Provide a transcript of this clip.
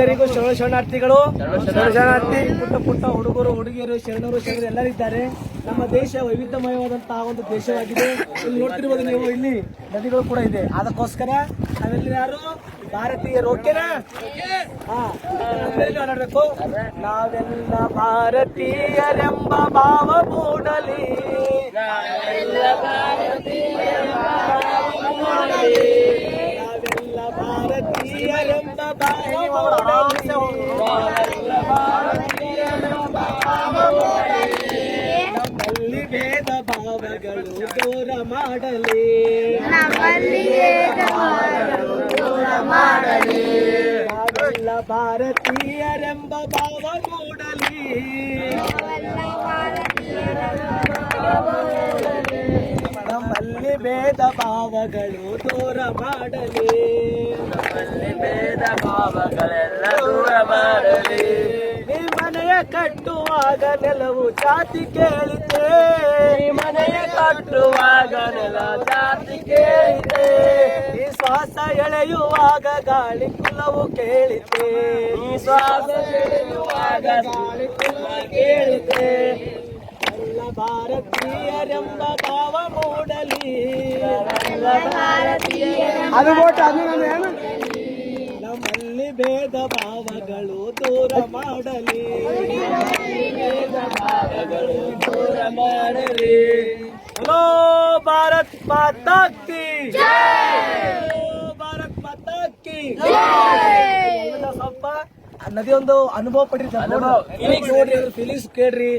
ಎಲ್ಲರಿಗೂ ಶರಣಾರ್ಥಿಗಳು. ಶರಣಾರ್ಥಿ ಪುಟ್ಟ ಪುಟ್ಟ ಹುಡುಗರು ಹುಡುಗಿಯರು ಶರಣರು ಎಲ್ಲರಿದ್ದಾರೆ. ನಮ್ಮ ದೇಶ ವೈವಿಧ್ಯಮಯವಾದಂತಹ ಒಂದು ದೇಶವಾಗಿದೆ. ಇಲ್ಲಿ ನೋಡ್ತಿರ್ಬೋದು ನೀವು, ಇಲ್ಲಿ ನದಿಗಳು ಕೂಡ ಇದೆ. ಅದಕ್ಕೋಸ್ಕರ ನಾವೆಲ್ಲ ಯಾರು ಭಾರತೀಯರು, ಓಕೆನಾ? ಮಾತಾಡ್ಬೇಕು. ನಾವೆಲ್ಲ ಭಾರತೀಯರೆಂಬ ಭಾವ ಮೂಡಲಿ, ನಾವೆಲ್ಲ ಭಾರತೀಯರೆಂಬ ಭಾವ ನಮ್ಮಲ್ಲಿ ಭೇದ ಭಾವಗಳು ದೂರ ಮಾಡಲಿ, ನಾವೆಲ್ಲ ಭಾರತೀಯರೆಂಬ ಭಾವ ಮೂಡಲಿ, ನಮ್ಮಲ್ಲಿ ಭೇದ ಭಾವಗಳು ದೂರ ಮಾಡಲಿ, ಭೇದ ಭಾವಗಳೆಲ್ಲ ದೂರ ಮಾಡಲಿ. ಈ ಮನೆಯ ಕಟ್ಟುವಾಗ ನೆಲವು ಜಾತಿ ಕೇಳಿತೆ, ಈ ಮನೆಯ ಕಟ್ಟುವಾಗ ನೆಲ ಜಾತಿ ಕೇಳಿತೆ. ಈ ಶ್ವಾಸ ಎಳೆಯುವಾಗ ಗಾಳಿ ಕುಲವು ಕೇಳಿತೆ, ಈ ಶ್ವಾಸ ಎಳೆಯುವಾಗ ಗಾಳಿ ಕುಲ ಕೇಳಿತೆ. ಎಲ್ಲ ಭಾರತೀಯರೆಂಬ ಭಾವ ಮೂಡಲಿ, ನಮ್ಮಲ್ಲಿ ಭೇದ ಭಾವಗಳು ದೂರ ಮಾಡಲಿ, ಭೇದ ಭಾವಗಳು ದೂರ ಮಾಡಲಿ. ಹಲೋ ಭಾರತ್ ಮಾತಾ ಕಿ ಜೈ, ಭಾರತ್ ಮಾತಾ ಕಿ ಜೈ. ಸ್ವಲ್ಪ ನದಿ ಒಂದು ಅನುಭವ ಪಡಿರಿ, ನೋಡ್ರಿ ಫೀಲಿಂಗ್ಸ್ ಕೇಳ್ರಿ.